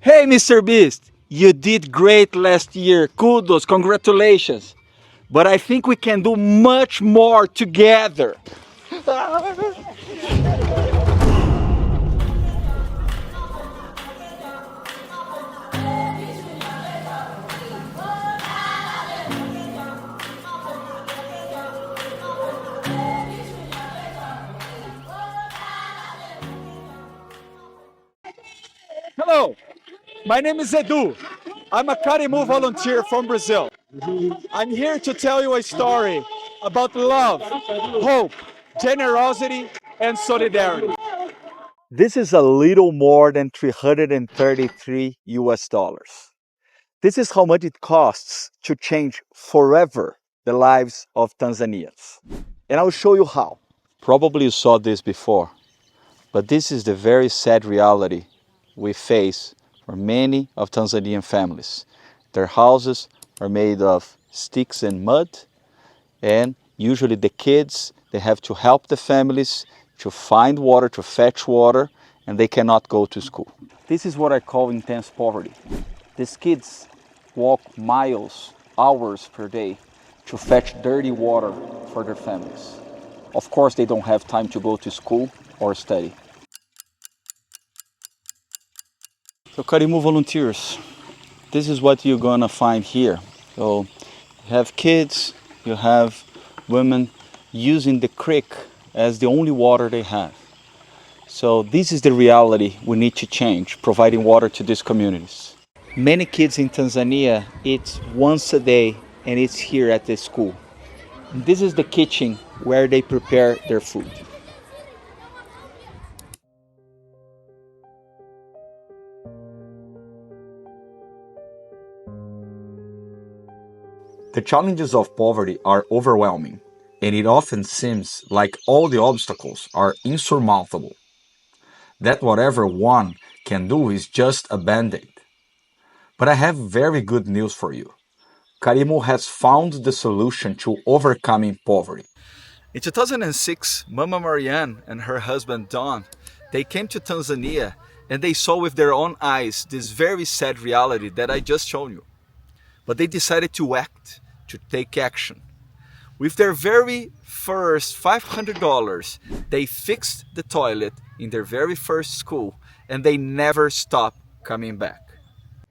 Hey, Mr. Beast, you did great last year. Kudos, congratulations. But I think we can do much more together. Hello, my name is Edu. I'm a Karimu volunteer from Brazil. I'm here to tell you a story about love, hope, generosity, and solidarity. This is a little more than 333 US dollars. This is how much it costs to change forever the lives of Tanzanians. And I'll show you how. Probably you saw this before, but this is the very sad reality we face for many of Tanzanian families. Their houses are made of sticks and mud, and usually the kids, they have to help the families to find water, to fetch water, and they cannot go to school. This is what I call intense poverty. These kids walk miles, hours per day to fetch dirty water for their families. Of course, they don't have time to go to school or study. So Karimu volunteers, this is what you're gonna find here. So you have kids, you have women using the creek as the only water they have. So this is the reality we need to change, providing water to these communities. Many kids in Tanzania eat once a day and it's here at the school. This is the kitchen where they prepare their food. The challenges of poverty are overwhelming, and it often seems like all the obstacles are insurmountable. That whatever one can do is just a band-aid. But I have very good news for you. Karimu has found the solution to overcoming poverty. In 2006, Mama Marianne and her husband Don, they came to Tanzania and they saw with their own eyes this very sad reality that I just shown you. But they decided to act, to take action. With their very first $500, they fixed the toilet in their very first school and they never stopped coming back.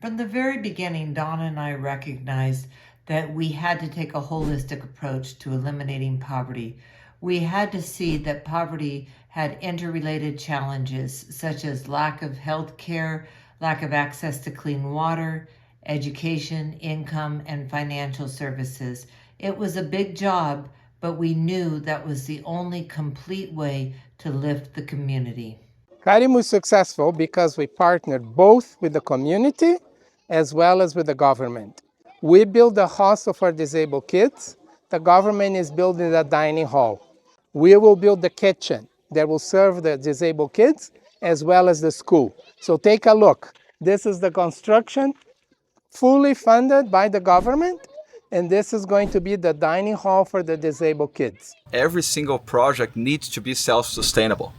From the very beginning, Donna and I recognized that we had to take a holistic approach to eliminating poverty. We had to see that poverty had interrelated challenges such as lack of health care, lack of access to clean water, education, income, and financial services. It was a big job, but we knew that was the only complete way to lift the community. Karimu is successful because we partnered both with the community as well as with the government. We built a hostel for disabled kids. The government is building a dining hall. We will build the kitchen that will serve the disabled kids as well as the school. So take a look. This is the construction fully funded by the government, and this is going to be the dining hall for the disabled kids. Every single project needs to be self-sustainable.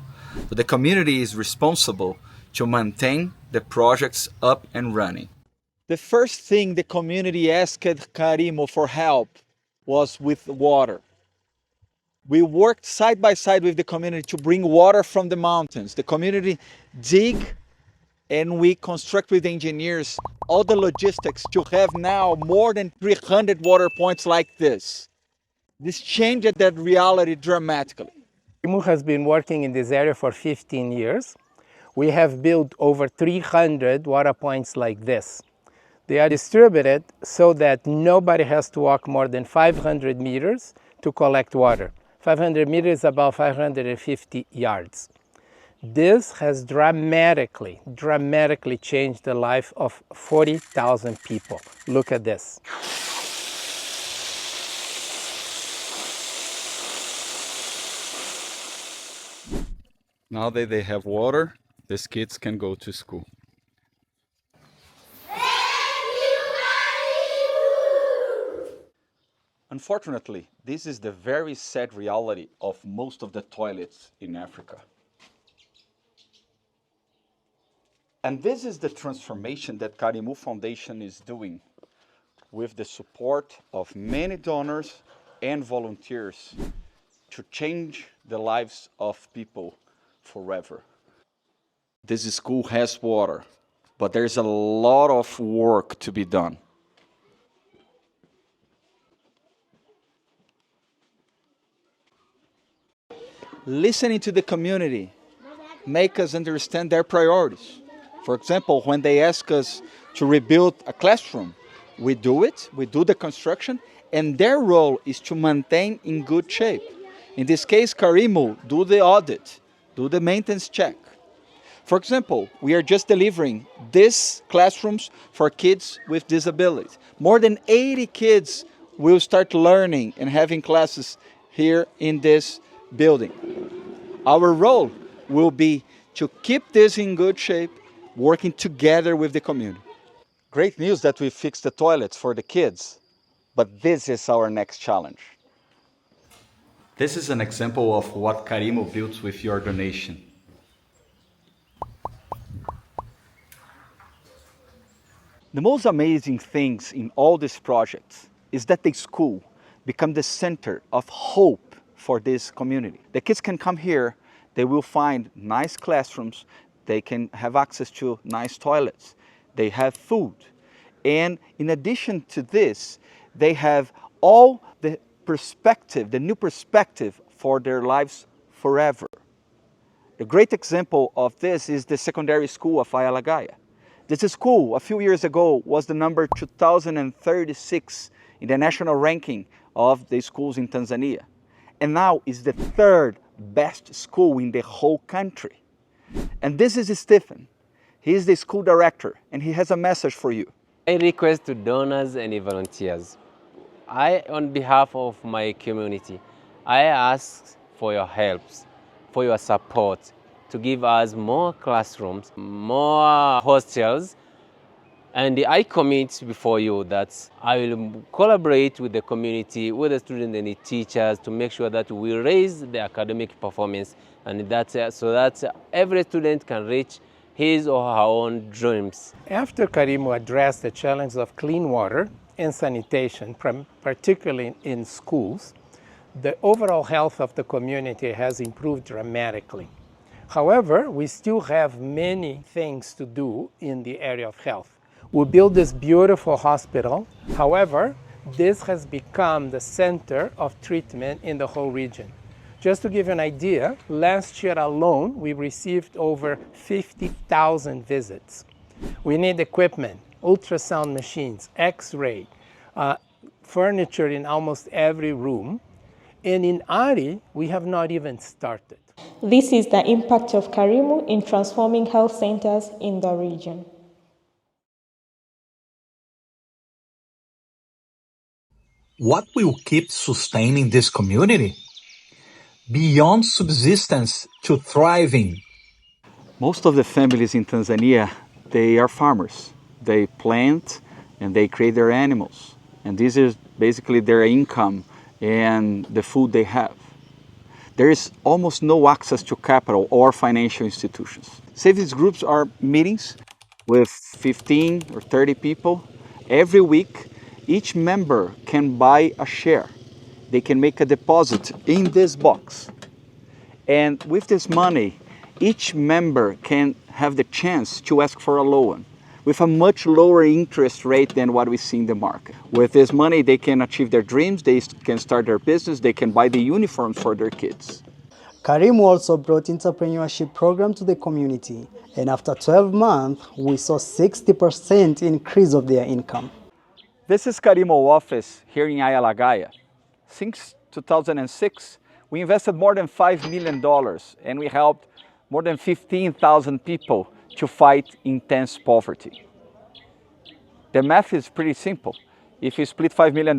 So the community is responsible to maintain the projects up and running. The first thing the community asked Karimu for help was with water. We worked side by side with the community to bring water from the mountains. The community dig and we construct with engineers all the logistics to have now more than 300 water points like this. This changed that reality dramatically. Karimu has been working in this area for 15 years. We have built over 300 water points like this. They are distributed so that nobody has to walk more than 500 meters to collect water. 500 meters is about 550 yards. This has dramatically changed the life of 40,000 people. Look at this. Now that they have water, these kids can go to school. Unfortunately, this is the very sad reality of most of the toilets in Africa. And this is the transformation that Karimu Foundation is doing with the support of many donors and volunteers to change the lives of people forever. This school has water, but there's a lot of work to be done. Listening to the community make us understand their priorities. For example, when they ask us to rebuild a classroom, we do it, we do the construction, and their role is to maintain in good shape. In this case, Karimu do the audit, do the maintenance check. For example, we are just delivering these classrooms for kids with disabilities. More than 80 kids will start learning and having classes here in this building. Our role will be to keep this in good shape, working together with the community. Great news that we fixed the toilets for the kids, but this is our next challenge. This is an example of what Karimu built with your donation. The most amazing things in all these projects is that the school become the center of hope for this community. The kids can come here, they will find nice classrooms, they can have access to nice toilets, they have food. And in addition to this, they have all the perspective, the new perspective for their lives forever. A great example of this is the secondary school of Ayalagaya. This school, a few years ago, was the number 2036 in the national ranking of the schools in Tanzania. And now is the third best school in the whole country. And this is Stephen. He is the school director, and he has a message for you. I request to donors and volunteers. On behalf of my community, I ask for your helps, for your support, to give us more classrooms, more hostels, and I commit before you that I will collaborate with the community, with the students and the teachers to make sure that we raise the academic performance and so that every student can reach his or her own dreams. After Karimu addressed the challenge of clean water and sanitation, particularly in schools, the overall health of the community has improved dramatically. However, we still have many things to do in the area of health. We built this beautiful hospital. However, this has become the center of treatment in the whole region. Just to give you an idea, last year alone, we received over 50,000 visits. We need equipment, ultrasound machines, X-ray, furniture in almost every room. And in Ari, we have not even started. This is the impact of Karimu in transforming health centers in the region. What will keep sustaining this community? Beyond subsistence to thriving. Most of the families in Tanzania, they are farmers. They plant and they create their animals. And this is basically their income and the food they have. There is almost no access to capital or financial institutions. Savings groups are meetings with 15 or 30 people. Every week, each member can buy a share. They can make a deposit in this box. And with this money, each member can have the chance to ask for a loan with a much lower interest rate than what we see in the market. With this money, they can achieve their dreams, they can start their business, they can buy the uniforms for their kids. Karimu also brought entrepreneurship program to the community, and after 12 months, we saw 60% increase of their income. This is Karimu office here in Ayalagaya. Since 2006, we invested more than $5 million and we helped more than 15,000 people to fight intense poverty. The math is pretty simple. If you split $5 million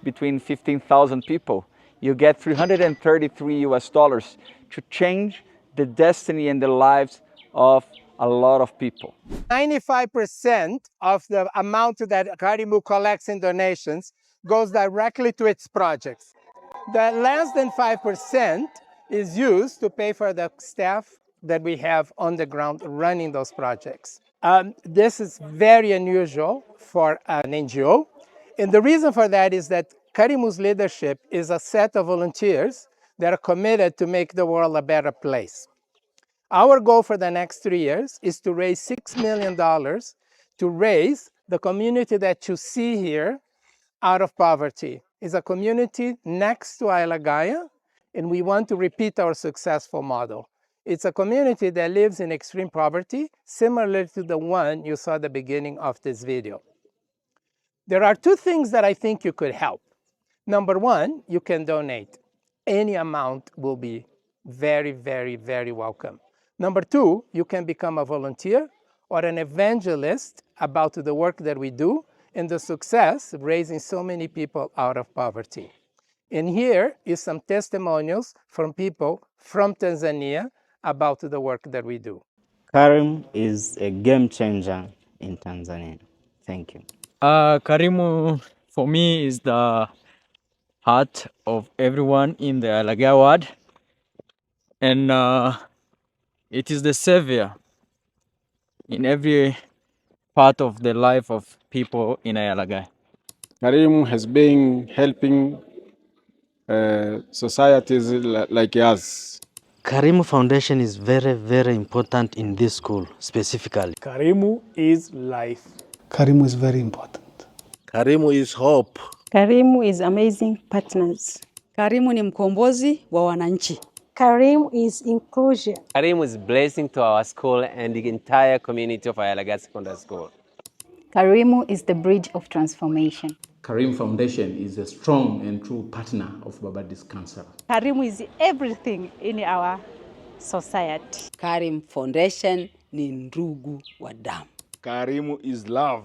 between 15,000 people, you get $333 to change the destiny and the lives of a lot of people. 95% of the amount that Karimu collects in donations goes directly to its projects. The less than 5% is used to pay for the staff that we have on the ground running those projects. This is very unusual for an NGO. And the reason for that is that Karimu's leadership is a set of volunteers that are committed to make the world a better place. Our goal for the next 3 years is to raise $6 million to raise the community that you see here out of poverty. It's a community next to Ayalagaya, and we want to repeat our successful model. It's a community that lives in extreme poverty, similar to the one you saw at the beginning of this video. There are two things that I think you could help. Number one, you can donate. Any amount will be very, very, very welcome. Number two, you can become a volunteer or an evangelist about the work that we do and the success of raising so many people out of poverty. And here is some testimonials from people from Tanzania about the work that we do. Karimu is a game changer in Tanzania. Thank you. Karimu for me is the heart of everyone in the Ayalagaya ward, and it is the savior in every part of the life of people in Ayalagaya. Karimu has been helping societies like us. Karimu Foundation is very, very important in this school specifically. Karimu is life. Karimu is very important. Karimu is hope. Karimu is amazing partners. Karimu ni mkombozi wa wananchi. Karimu is inclusion. Karimu is blessing to our school and the entire community of Ayalagaya Secondary School. Karimu is the bridge of transformation. Karimu Foundation is a strong and true partner of Babadi's Cancer. Karimu is everything in our society. Karimu Foundation ni ndugu wa damu. Karimu is love.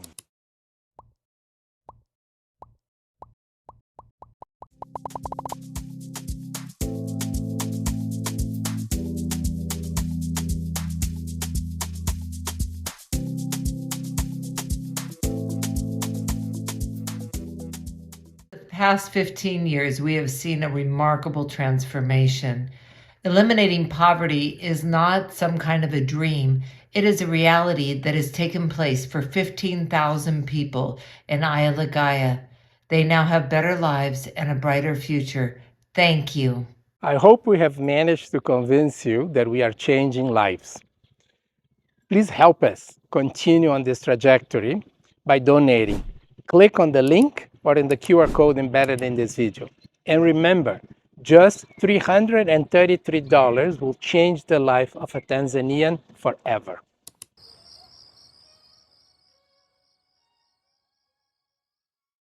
Past 15 years, we have seen a remarkable transformation. Eliminating poverty is not some kind of a dream. It is a reality that has taken place for 15,000 people in Ayalagaya. They now have better lives and a brighter future. Thank you. I hope we have managed to convince you that we are changing lives. Please help us continue on this trajectory by donating. Click on the link or in the QR code embedded in this video. And remember, just $333 will change the life of a Tanzanian forever.